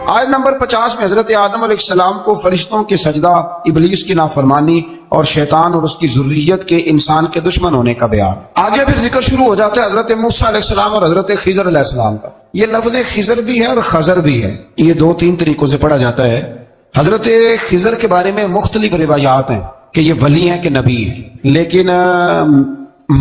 آیت نمبر 50 میں حضرت آدم علیہ السلام کو فرشتوں کے سجدہ، ابلیس کی نافرمانی اور شیطان اور اس کی ذریت کے انسان کے دشمن ہونے کا بیان۔ آگے پھر ذکر شروع ہو جاتا ہے حضرت موسیٰ علیہ السلام اور حضرت خضر علیہ السلام کا۔ یہ لفظ خضر بھی ہے اور خضر بھی ہے، یہ دو تین طریقوں سے پڑھا جاتا ہے۔ حضرت خضر کے بارے میں مختلف روایات ہیں کہ یہ ولی ہیں کہ نبی ہیں، لیکن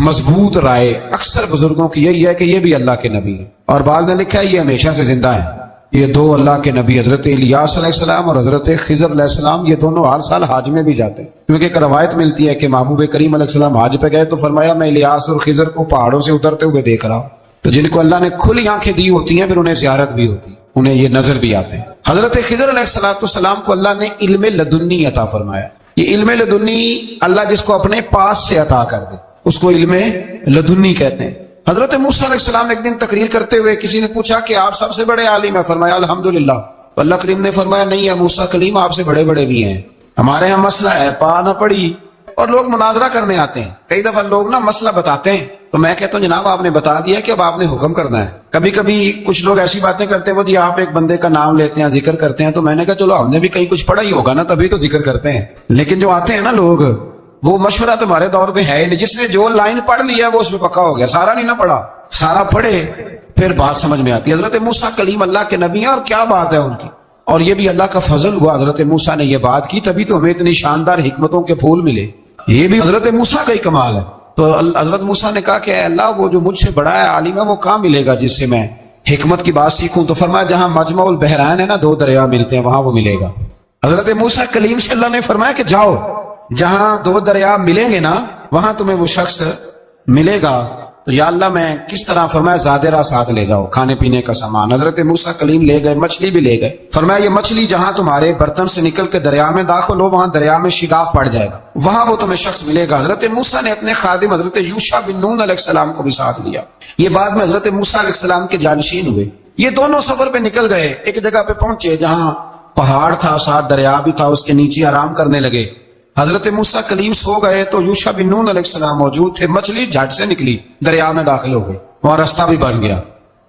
مضبوط رائے اکثر بزرگوں کی یہی ہے کہ یہ بھی اللہ کے نبی ہیں، اور بعض نے لکھا ہے یہ ہمیشہ سے زندہ ہیں۔ یہ دو اللہ کے نبی حضرت الیاس علیہ السلام اور حضرت خضر علیہ السلام، یہ دونوں ہر سال حج میں بھی جاتے ہیں، کیونکہ ایک روایت ملتی ہے کہ محبوب کریم علیہ السلام حج پہ گئے تو فرمایا میں الیاس اور خضر کو پہاڑوں سے اترتے ہوئے دیکھ رہا ہوں۔ تو جن کو اللہ نے کھلی آنکھیں دی ہوتی ہیں پھر انہیں زیارت بھی ہوتی ہے، انہیں یہ نظر بھی آتے ہیں۔ حضرت خضر علیہ السلام کو اللہ نے علم لدنی عطا فرمایا۔ یہ علم لدنی اللہ جس کو اپنے پاس سے عطا کر دے اس کو علم لدنی کہتے ہیں۔ حضرت موسیٰ علیہ السلام ایک دن تقریر کرتے ہوئے کسی نے پوچھا کہ آپ سب سے بڑے عالم ہیں، فرمایا الحمدللہ۔ اللہ کریم نے فرمایا نہیں ہے موسیٰ کلیم آپ سے بڑے بڑے بھی ہیں، ہمارے یہاں مسئلہ ہے پا نہ پڑی، اور لوگ مناظرہ کرنے آتے ہیں۔ کئی دفعہ لوگ نا مسئلہ بتاتے ہیں تو میں کہتا ہوں جناب آپ نے بتا دیا کہ اب آپ نے حکم کرنا ہے۔ کبھی کبھی کچھ لوگ ایسی باتیں کرتے ہیں وہ جی آپ ایک بندے کا نام لیتے ہیں ذکر کرتے ہیں، تو میں نے کہا چلو ہم نے بھی کہیں کچھ پڑھا ہی ہوگا نا تبھی تو ذکر کرتے ہیں، لیکن جو آتے ہیں نا لوگ وہ مشورہ تمہارے دور میں ہے نہیں، جس نے جو لائن پڑھ لیا وہ اس میں پکا ہو گیا، سارا نہیں نہ پڑھا، سارا پڑھے پھر بات سمجھ میں آتی ہے۔ حضرت موسیٰ کلیم اللہ کے نبی ہیں اور کیا بات ہے ان کی، اور یہ بھی اللہ کا فضل ہوا حضرت موسیٰ نے یہ بات کی تبھی تو ہمیں اتنی شاندار حکمتوں کے پھول ملے، یہ بھی حضرت موسیٰ کا ہی کمال ہے۔ تو حضرت موسیٰ نے کہا کہ اے اللہ وہ جو مجھ سے بڑا ہے عالم ہے وہ کہاں ملے گا جس سے میں حکمت کی بات سیکھوں؟ تو فرمایا جہاں مجمع البحرین ہے نا دو دریا ملتے ہیں وہاں وہ ملے گا۔ حضرت موسیٰ کلیم سے اللہ نے فرمایا کہ جاؤ جہاں دو دریا ملیں گے نا وہاں تمہیں وہ شخص ملے گا۔ تو یا اللہ میں کس طرح؟ فرمایا زادرہ ساتھ لے جاؤ کھانے پینے کا سامان۔ حضرت موسیٰ کلیم لے گئے، مچھلی بھی لے گئے۔ فرمایا یہ مچھلی جہاں تمہارے برتن سے نکل کے دریا میں داخل ہو وہاں دریا میں شگاف پڑ جائے گا، وہاں وہ تمہیں شخص ملے گا۔ حضرت موسیٰ نے اپنے خادم حضرت یوشع بن نون علیہ السلام کو بھی ساتھ لیا، یہ بعد میں حضرت موسیٰ علیہ السلام کے جانشین ہوئے۔ یہ دونوں سفر پہ نکل گئے، ایک جگہ پہ پہنچے جہاں پہاڑ تھا ساتھ دریا بھی تھا، اس کے نیچے آرام کرنے لگے۔ حضرت موسیٰ کلیم سو گئے تو یوشع بن نون علیہ السلام موجود تھے، مچھلی جھٹ سے نکلی دریا میں داخل ہو گئی، وہاں راستہ بھی بن گیا۔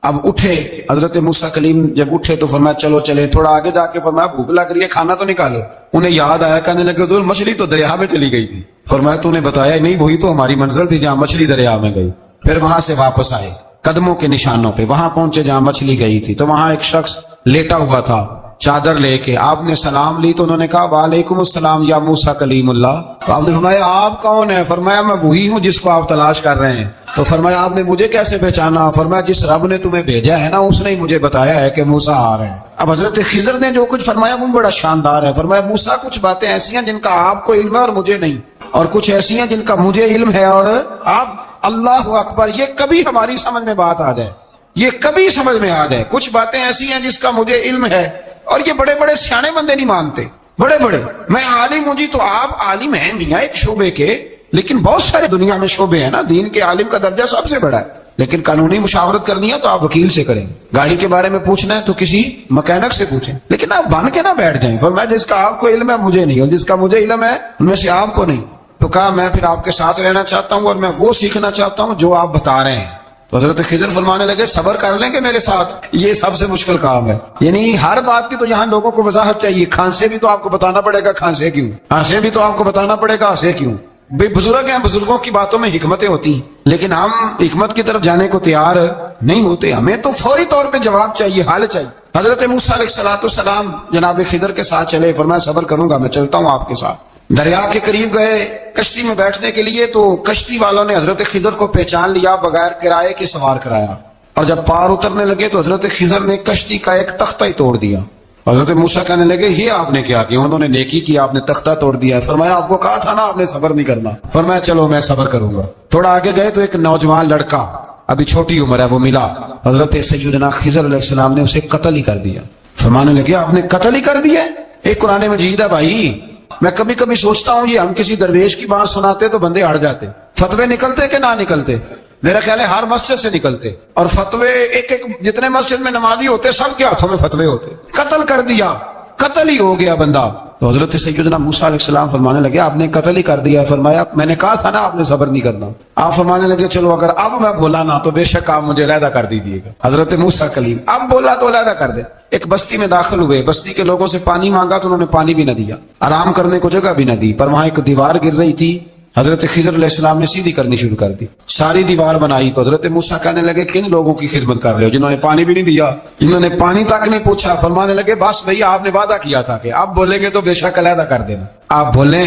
اب اٹھے حضرت موسیٰ کلیم، جب اٹھے تو فرمایا چلو چلے، تھوڑا آگے جا کے فرمایا بھوک لگ رہی ہے کھانا تو نکالو۔ انہیں یاد آیا، کہنے لگے حضور مچھلی تو دریا میں چلی گئی تھی۔ فرمایا تو نے بتایا نہیں، وہی تو ہماری منزل تھی جہاں مچھلی دریا میں گئی۔ پھر وہاں سے واپس آئے قدموں کے نشانوں پہ، وہاں پہنچے جہاں مچھلی گئی تھی، تو وہاں ایک شخص لیٹا ہوا تھا چادر لے کے۔ آپ نے سلام لی تو انہوں نے کہا وعلیکم السلام یا موسیٰ کلیم اللہ۔ تو آپ نے فرمایا آپ کون ہیں؟ فرمایا میں وہی ہوں جس کو آپ تلاش کر رہے ہیں۔ تو فرمایا آپ نے مجھے کیسے پہچانا؟ فرمایا جس رب نے تمہیں بھیجا ہے نا اس نے ہی مجھے بتایا ہے کہ موسیٰ آ رہے ہیں۔ اب حضرت خضر نے جو کچھ فرمایا وہ بڑا شاندار ہے۔ فرمایا موسیٰ کچھ باتیں ایسی ہیں جن کا آپ کو علم ہے اور مجھے نہیں، اور کچھ ایسی ہیں جن کا مجھے علم ہے اور آپ۔ اللہ اکبر، یہ کبھی ہماری سمجھ میں بات آ جائے، یہ کبھی سمجھ میں آ جائے، کچھ باتیں ایسی ہیں جس کا مجھے علم ہے، اور یہ بڑے بڑے سیانے بندے نہیں مانتے، بڑے بڑے میں عالم ہوں جی، تو آپ عالم ہیں میاں ایک شعبے کے، لیکن بہت سارے دنیا میں شعبے ہیں نا، دین کے عالم کا درجہ سب سے بڑا ہے، لیکن قانونی مشاورت کرنی ہے تو آپ وکیل سے کریں، گاڑی کے بارے میں پوچھنا ہے تو کسی مکینک سے پوچھیں، لیکن آپ بن کے نہ بیٹھ جائیں۔ فرمایا جس کا آپ کو علم ہے مجھے نہیں، اور جس کا مجھے علم ہے ان میں سے آپ کو نہیں۔ تو کہا میں پھر آپ کے ساتھ رہنا چاہتا ہوں اور میں وہ سیکھنا چاہتا ہوں جو آپ بتا رہے ہیں۔ تو حضرت خضر فرمانے لگے صبر کر لیں گے میرے ساتھ، یہ سب سے مشکل کام ہے، یعنی ہر بات کی تو یہاں لوگوں کو وضاحت چاہیے، کھانسے بھی تو آپ کو بتانا پڑے گا کھانسے کیوں، ہنسے بھی تو آپ کو بتانا پڑے گا ہنسے کیوں۔ بھئی بزرگ ہیں، بزرگوں کی باتوں میں حکمتیں ہوتی ہیں، لیکن ہم حکمت کی طرف جانے کو تیار نہیں ہوتے، ہمیں تو فوری طور پہ جواب چاہیے، حل چاہیے۔ حضرت موسیٰ علیہ السلام جناب خضر کے ساتھ چلے، فرمایا صبر کروں گا، میں چلتا ہوں آپ کے ساتھ۔ دریا کے قریب گئے کشتی میں بیٹھنے کے لیے، تو کشتی والوں نے حضرت خضر کو پہچان لیا، بغیر کرائے کے سوار کرایا، اور جب پار اترنے لگے تو حضرت خضر نے کشتی کا ایک تختہ ہی توڑ دیا۔ حضرت موسیٰ کہنے لگے یہ آپ نے کیا کیا؟ انہوں نے نیکی کی، آپ نے تختہ توڑ دیا۔ فرمایا آپ کو کہا تھا نا آپ نے صبر نہیں کرنا۔ فرمایا چلو میں صبر کروں گا۔ تھوڑا آگے گئے تو ایک نوجوان لڑکا، ابھی چھوٹی عمر ہے، وہ ملا۔ حضرت سیدنا خضر علیہ السلام نے اسے قتل ہی کر دیا۔ فرمانے لگے آپ نے قتل ہی کر دیا؟ ایک قرآن مجید ہے بھائی، میں کبھی کبھی سوچتا ہوں یہ ہم کسی درویش کی بات سناتے تو بندے ہٹ جاتے، فتوے نکلتے کہ نہ نکلتے؟ میرا خیال ہے ہر مسجد سے نکلتے، اور فتوے ایک ایک جتنے مسجد میں نمازی ہوتے سب کے ہاتھوں میں فتوے ہوتے۔ قتل کر دیا، قتل ہی ہو گیا بندہ۔ تو حضرت سیدنا موسیٰ علیہ السلام فرمانے لگے آپ نے قتل ہی کر دیا. فرمایا میں نے کہا تھا نا آپ نے صبر نہیں کرنا. آپ فرمانے لگے چلو اگر اب میں بولا نا تو بے شک آپ مجھے علیحدہ کر دیجیے گا. حضرت موسیٰ کلیم اب بولا تو علیحدہ کر دے. ایک بستی میں داخل ہوئے, بستی کے لوگوں سے پانی مانگا تو انہوں نے پانی بھی نہ دیا, آرام کرنے کو جگہ بھی نہ دی. پر وہاں ایک دیوار گر رہی تھی, حضرت خضر علیہ السلام نے سیدھی کرنی شروع کر دی. ساری دیوار بنائی تو حضرت موسیٰ کہنے لگے کن لوگوں کی خدمت کر رہے ہو جنہوں نے پانی بھی نہیں دیا, جنہوں نے پانی تک نہیں پوچھا. فرمانے لگے بس بھیا آپ نے وعدہ کیا تھا کہ آپ بولیں گے تو بے شک علیحدہ کر دینا. آپ بولیں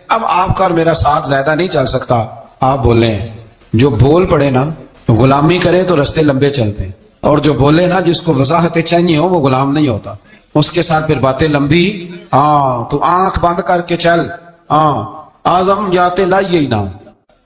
اب آپ کا اور میرا ساتھ زیادہ نہیں چل سکتا. آپ بولیں جو بول پڑے نا غلامی کرے تو رستے لمبے چلتے ہیں, اور جو بولے نا جس کو وضاحتیں چاہیے ہو وہ غلام نہیں ہوتا, اس کے ساتھ پھر باتیں لمبی. تو آنکھ بند کر کے چل. آزم جاتے لائیے ہی نہ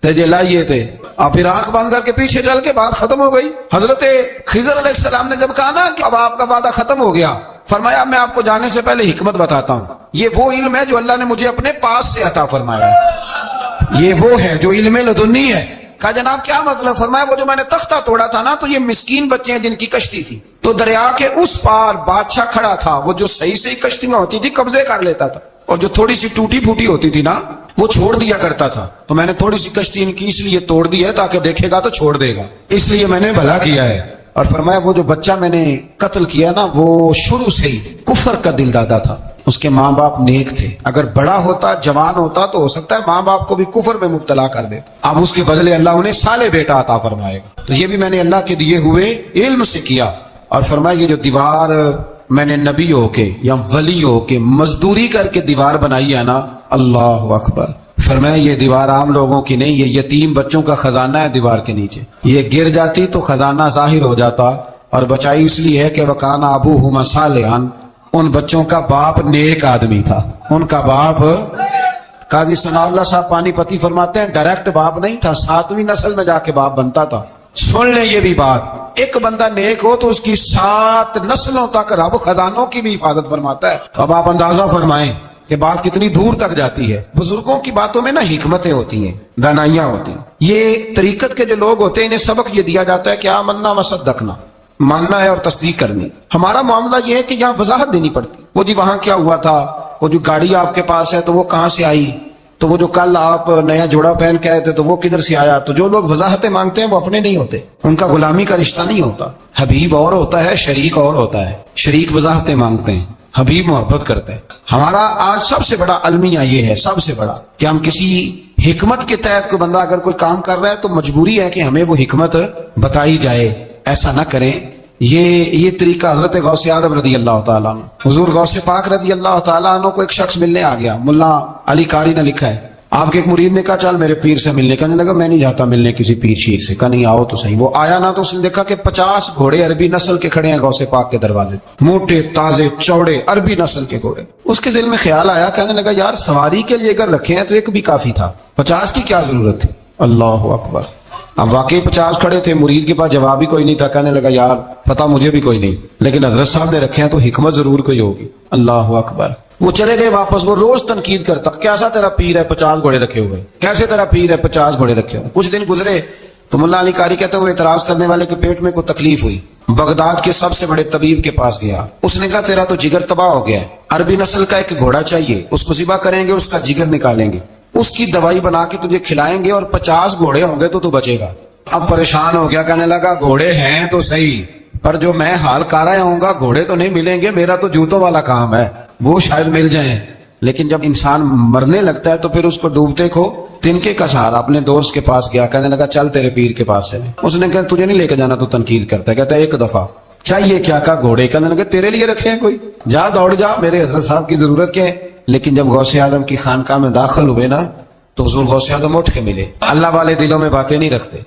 تجھے لائیے تھے, اور پھر آنکھ بند کر کے پیچھے چل کے بات ختم ہو گئی. حضرت خضر علیہ السلام نے جب کہا نا کہ اب آپ کا وعدہ ختم ہو گیا, فرمایا میں آپ کو جانے سے پہلے حکمت بتاتا ہوں. یہ وہ علم ہے جو اللہ نے مجھے اپنے پاس سے عطا فرمایا ہے. یہ وہ ہے جو علم لدنی ہے. کہا جناب کیا مطلب؟ فرمایا وہ جو میں نے تختہ توڑا تھا نا تو یہ مسکین بچے ہیں جن کی کشتی تھی, تو دریا کے اس پار بادشاہ کھڑا تھا, وہ جو صحیح صحیح کشتیاں ہوتی تھی قبضے کر لیتا تھا, اور جو تھوڑی سی ٹوٹی پھوٹی ہوتی تھی نا وہ چھوڑ دیا کرتا تھا. تو میں نے تھوڑی سی کشتی ان کی اس لیے توڑ دی ہے تاکہ دیکھے گا تو چھوڑ دے گا, اس لیے میں نے بھلا کیا ہے. اور فرمایا وہ جو بچہ میں نے قتل کیا نا وہ شروع سے ہی کفر کا دل دادا تھا, اس کے ماں باپ نیک تھے. اگر بڑا ہوتا جوان ہوتا تو ہو سکتا ہے ماں باپ کو بھی کفر میں مبتلا کر دے. اب اس کے بدلے اللہ انہیں صالح بیٹا عطا فرمائے گا. تو یہ بھی میں نے اللہ کے دیے ہوئے علم سے کیا. اور فرمایا یہ جو دیوار میں نے نبی ہو کے یا ولی ہو کے مزدوری کر کے دیوار بنائی ہے نا, اللہ اکبر. فرمایا یہ دیوار عام لوگوں کی نہیں, یہ یتیم بچوں کا خزانہ ہے دیوار کے نیچے. یہ گر جاتی تو خزانہ ظاہر ہو جاتا, اور بچائی اس لیے ہے کہ وکانا ابوہما صالحا, ان بچوں کا باپ نیک آدمی تھا. ان کا باپ قاضی ثناء اللہ صاحب پانی پتی فرماتے ہیں ڈائریکٹ باپ نہیں تھا, 7ویں نسل میں جا کے باپ بنتا تھا. سن لیں یہ بھی بات, ایک بندہ نیک ہو تو اس کی 7 نسلوں تک رب خزانوں کی بھی حفاظت فرماتا ہے. اب آپ اندازہ فرمائیں کہ بات کتنی دور تک جاتی ہے. بزرگوں کی باتوں میں نا حکمتیں ہوتی ہیں, دانائیاں ہوتی ہیں. یہ طریقت کے جو لوگ ہوتے ہیں انہیں سبق یہ دیا جاتا ہے کہ آمنا وصدقنا, ماننا ہے اور تصدیق کرنی. ہمارا معاملہ یہ ہے کہ یہاں وضاحت دینی پڑتی. وہ جی وہاں کیا ہوا تھا, وہ جو گاڑی آپ کے پاس ہے تو وہ کہاں سے آئی, تو وہ جو کل آپ نیا جوڑا پہن کے آئے تھے تو وہ کدھر سے آیا. تو جو لوگ وضاحتیں مانگتے ہیں وہ اپنے نہیں ہوتے, ان کا غلامی کا رشتہ نہیں ہوتا. حبیب اور ہوتا ہے, شریک اور ہوتا ہے. شریک وضاحتیں مانگتے ہیں, حبیب محبت کرتے ہیں. ہمارا آج سب سے بڑا المیہ یہ ہے, سب سے بڑا, کہ ہم کسی حکمت کے تحت کوئی بندہ اگر کوئی کام کر رہا ہے تو مجبوری ہے کہ ہمیں وہ حکمت بتائی جائے. ایسا نہ کریں. یہ طریقہ حضرت غوث اعظم رضی اللہ تعالیٰ عنہ, حضور غوث پاک رضی اللہ تعالیٰ عنہ کو ایک شخص ملنے آ گیا. ملا علی قاری نے لکھا ہے, آپ کے ایک مرید نے کہا چل میرے پیر سے ملنے. کہنے لگا میں نہیں جاتا ملنے کسی پیر شیر سے. کہا نہیں آؤ تو صحیح. وہ آیا نا تو اس نے دیکھا کہ 50 گھوڑے عربی نسل کے کھڑے ہیں غوث پاک کے دروازے, موٹے تازے چوڑے عربی نسل کے گھوڑے. اس کے دل میں خیال آیا, کہنے لگا یار سواری کے لیے اگر رکھے ہیں تو ایک بھی کافی تھا, 50 کی کیا ضرورت تھی. اللہ اکبر. اب واقعی 50 کھڑے تھے, مرید کے پاس جواب بھی کوئی نہیں تھا. کہنے لگا یار پتا مجھے بھی کوئی نہیں, لیکن حضرت صاحب نے رکھے ہیں تو حکمت ضرور کوئی ہوگی. اللہ اکبر. وہ چلے گئے واپس. وہ روز تنقید کرتا, کیسا تیرا پیر ہے 50 گھوڑے رکھے ہوئے, کیسے تیرا پیر ہے 50 گھوڑے رکھے ہوئے. کچھ دن گزرے تو ملا علی قاری کہتے ہیں وہ اعتراض کرنے والے کے پیٹ میں کوئی تکلیف ہوئی, بغداد کے سب سے بڑے طبیب کے پاس گیا. اس نے کہا تیرا تو جگر تباہ ہو گیا ہے, عربی نسل کا ایک گھوڑا چاہیے, اس کو ذبح کریں گے, اس کا جگر نکالیں گے, اس کی دوائی بنا کے تجھے کھلائیں گے, اور 50 گھوڑے ہوں گے تو بچے گا. اب پریشان ہو گیا, کہنے لگا گھوڑے ہیں تو صحیح, پر جو میں حال کر رہا ہوں گا گھوڑے تو نہیں ملیں گے, میرا تو جوتوں والا کام ہے, وہ شاید مل جائیں. لیکن جب انسان مرنے لگتا ہے تو پھر اس کو ڈوبتے کو تنکے کا سہارا. اپنے دوست کے پاس گیا, کہنے لگا چل تیرے پیر کے پاس چلے. اس نے کہا تجھے نہیں لے کے جانا, تو تنقید کرتا ہے. کہتا ہے ایک دفعہ چاہیے کیا کا گھوڑے. کہنے لگا تیرے لیے رکھے ہیں کوئی, جا دوڑ جا, میرے حضرت صاحب کی ضرورت کیا ہے. لیکن جب غوث اعظم کی خانقاہ میں داخل ہوئے نا تو حضور غوث اعظم اٹھ کے ملے. اللہ والے دلوں میں باتیں نہیں رکھتے.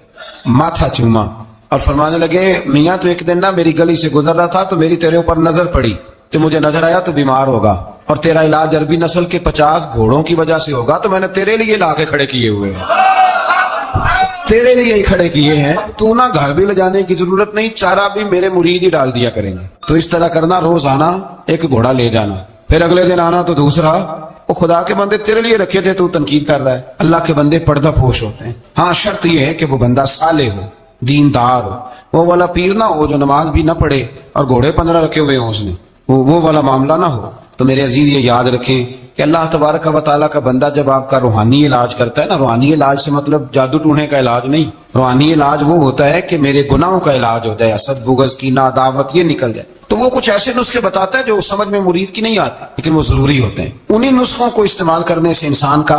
ماتھا چوما اور فرمانے لگے میاں تو ایک دن نا میری گلی سے گزر رہا تھا تو میری تیرے اوپر نظر پڑی, تو مجھے نظر آیا تو بیمار ہوگا, اور تیرا علاج عربی نسل کے 50 گھوڑوں کی وجہ سے ہوگا, تو میں نے تیرے لیے لا کے کھڑے کیے ہوئے ہیں, تیرے لیے ہی کھڑے کیے ہیں. تو نہ گھر بھی لے جانے کی ضرورت نہیں, چارہ بھی میرے مرید ہی ڈال دیا کریں گے. تو اس طرح کرنا, روز آنا ایک گھوڑا لے جانا, پھر اگلے دن آنا تو دوسرا. وہ خدا کے بندے تیرے لیے رکھے تھے, تو تنقید کر رہا ہے. اللہ کے بندے پردہ پوش ہوتے ہیں. ہاں شرط یہ ہے کہ وہ بندہ صالح ہو, دیندار ہو, وہ والا پیر نہ ہو جو نماز بھی نہ پڑھے اور گھوڑے 15 رکھے ہوئے ہوں اس نے, وہ والا معاملہ نہ ہو. تو میرے عزیز یہ یاد رکھیں کہ اللہ تبارک و تعالیٰ کا بندہ جب آپ کا روحانی علاج کرتا ہے نا، روحانی علاج سے مطلب جادو ٹونے کا علاج نہیں، روحانی علاج وہ ہوتا ہے کہ میرے گناہوں کا علاج ہو جائے، حسد بغض کینہ عداوت یہ نکل جائے، تو وہ کچھ ایسے نسخے بتاتا ہے جو سمجھ میں مرید کی نہیں آتے لیکن وہ ضروری ہوتے ہیں۔ انہی نسخوں کو استعمال کرنے سے انسان کا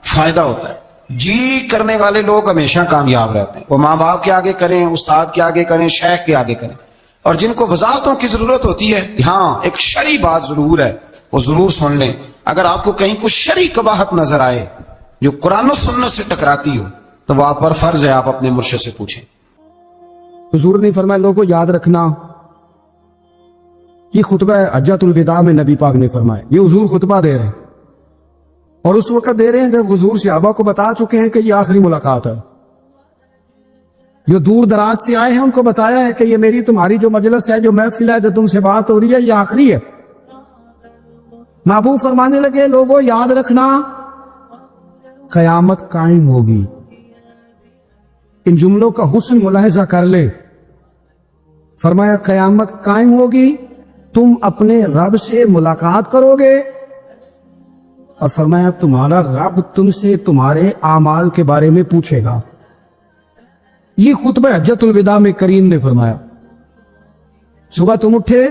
فائدہ ہوتا ہے۔ جی کرنے والے لوگ ہمیشہ کامیاب رہتے ہیں، وہ ماں باپ کے آگے کریں، استاد کے آگے کریں، شیخ کے آگے کریں، اور جن کو وضاحتوں کی ضرورت ہوتی ہے، ہاں ایک شرعی بات ضرور ہے، وہ ضرور سن لیں۔ اگر آپ کو کہیں کچھ شرعی قباحت نظر آئے جو قرآن و سنت سے ٹکراتی ہو تو وہ آپ پر فرض ہے آپ اپنے مرشد سے پوچھیں۔ حضور نے فرمایا لوگوں یاد رکھنا، یہ خطبہ حجۃ الوداع میں نبی پاک نے فرمایا، یہ حضور خطبہ دے رہے ہیں اور اس وقت دے رہے ہیں جب حضور صحابہ کو بتا چکے ہیں کہ یہ آخری ملاقات ہے۔ جو دور دراز سے آئے ہیں ان کو بتایا ہے کہ یہ میری تمہاری جو مجلس ہے، جو محفل ہے، جو تم سے بات ہو رہی ہے، یہ آخری ہے۔ محبوب فرمانے لگے لوگوں یاد رکھنا قیامت قائم ہوگی۔ ان جملوں کا حسن ملاحظہ کر لے، فرمایا قیامت قائم ہوگی، تم اپنے رب سے ملاقات کرو گے، اور فرمایا تمہارا رب تم سے تمہارے اعمال کے بارے میں پوچھے گا۔ یہ خطبہ حجۃ الوداع میں کریم نے فرمایا صبح تم اٹھے،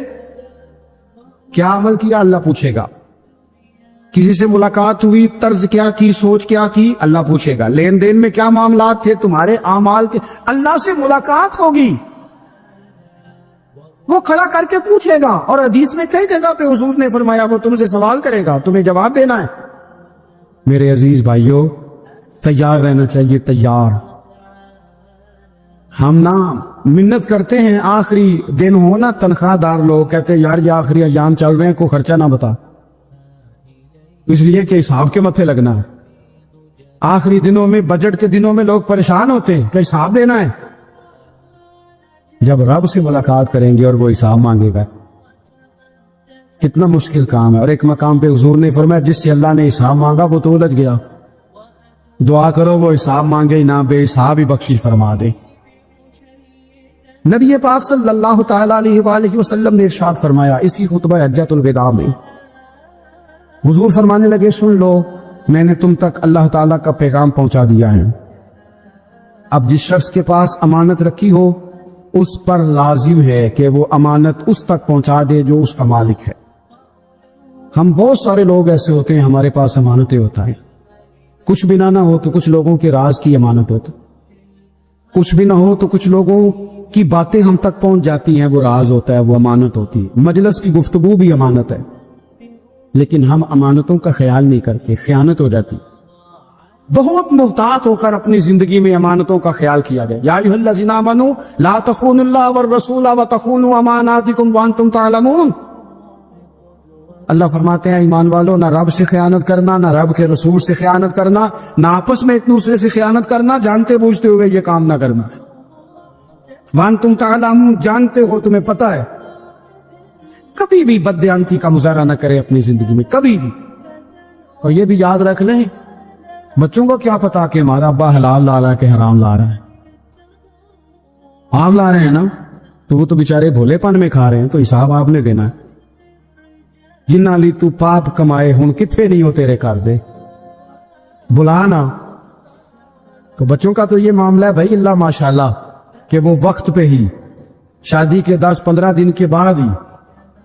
کیا عمل کیا؟ اللہ پوچھے گا۔ کسی سے ملاقات ہوئی، طرز کیا تھی، سوچ کیا تھی، اللہ پوچھے گا۔ لین دین میں کیا معاملات تھے، تمہارے اعمال کے، اللہ سے ملاقات ہوگی، وہ کھڑا کر کے پوچھے گا۔ اور حدیث میں کئی جگہ پہ حضور نے فرمایا وہ تم سے سوال کرے گا، تمہیں جواب دینا ہے۔ میرے عزیز بھائیوں، تیار رہنا چاہیے، تیار۔ ہم نا منت کرتے ہیں آخری دن ہونا، تنخواہ دار لوگ کہتے ہیں یار یہ آخری ایام چل رہے ہیں، کوئی خرچہ نہ بتا، اس لیے کہ حساب کے متھے لگنا ہے۔ آخری دنوں میں، بجٹ کے دنوں میں لوگ پریشان ہوتے ہیں کہ حساب دینا ہے۔ جب رب سے ملاقات کریں گے اور وہ حساب مانگے گا، کتنا مشکل کام ہے۔ اور ایک مقام پہ حضور نے فرمایا جس سے اللہ نے حساب مانگا وہ تو الجھ گیا، دعا کرو وہ حساب مانگے ہی نہ، بے حساب ہی بخشش فرما دے۔ نبی پاک صلی اللہ تعالی علیہ وآلہ وسلم نے ارشاد فرمایا اسی خطبہ حجۃ الوداع میں، حضور فرمانے لگے سن لو، میں نے تم تک اللہ تعالیٰ کا پیغام پہنچا دیا ہے۔ اب جس شخص کے پاس امانت رکھی ہو اس پر لازم ہے کہ وہ امانت اس تک پہنچا دے جو اس کا مالک ہے۔ ہم بہت سارے لوگ ایسے ہوتے ہیں ہمارے پاس امانتیں ہوتا ہے، کچھ بھی نہ ہو تو کچھ لوگوں کے راز کی امانت ہوتی، کچھ بھی نہ ہو تو کچھ لوگوں کی باتیں ہم تک پہنچ جاتی ہیں، وہ راز ہوتا ہے، وہ امانت ہوتی ہے۔ مجلس کی گفتگو بھی امانت ہے، لیکن ہم امانتوں کا خیال نہیں کرتے، خیانت ہو جاتی۔ بہت محتاط ہو کر اپنی زندگی میں امانتوں کا خیال کیا جائے۔ یا ایھا الذین آمنوا لا تخونوا اللہ والرسول وتخونوا اماناتکم وانتم تعلمون۔ اللہ فرماتے ہیں ایمان والو، نہ رب سے خیانت کرنا، نہ رب کے رسول سے خیانت کرنا، نہ آپس میں ایک دوسرے سے خیانت کرنا، جانتے بوجھتے ہوئے یہ کام نہ کرنا۔ وانتم تعلمون، جانتے ہو، تمہیں پتہ ہے۔ کبھی بھی بددیانتی کا مظاہرہ نہ کرے اپنی زندگی میں، کبھی بھی۔ اور یہ بھی یاد رکھ لیں بچوں کو کیا پتا کہ ہمارا ابا حلال لا رہا ہے کہ حرام لا رہا ہے، آپ لا رہے ہیں نا تو وہ تو بیچارے بھولے پن میں کھا رہے ہیں، تو حساب آپ نے دینا ہے۔ جنہ لی تو پاپ کمائے ہن کتنے نہیں ہو تیرے کر دے، بلانا۔ تو بچوں کا تو یہ معاملہ ہے بھائی، اللہ ماشاءاللہ کہ وہ وقت پہ ہی، شادی کے 10-15 دن کے بعد ہی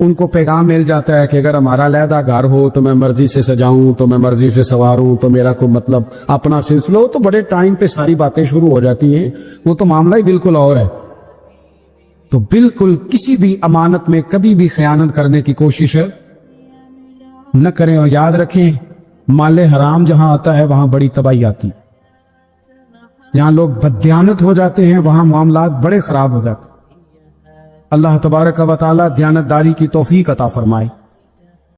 ان کو پیغام مل جاتا ہے کہ اگر ہمارا علیحدہ گھر ہو تو میں مرضی سے سجاؤں، تو میں مرضی سے سواروں، تو میرا کوئی مطلب اپنا سلسلہ ہو، تو بڑے ٹائم پہ ساری باتیں شروع ہو جاتی ہیں، وہ تو معاملہ ہی بالکل اور ہے۔ تو بالکل کسی بھی امانت میں کبھی بھی خیانت کرنے کی کوشش نہ کریں، اور یاد رکھیں مال حرام جہاں آتا ہے وہاں بڑی تباہی آتی، جہاں لوگ بددیانت ہو جاتے ہیں وہاں معاملات بڑے خراب ہو جاتے ہیں۔ اللہ تبارک و تعالی دیانتداری کی توفیق عطا فرمائے۔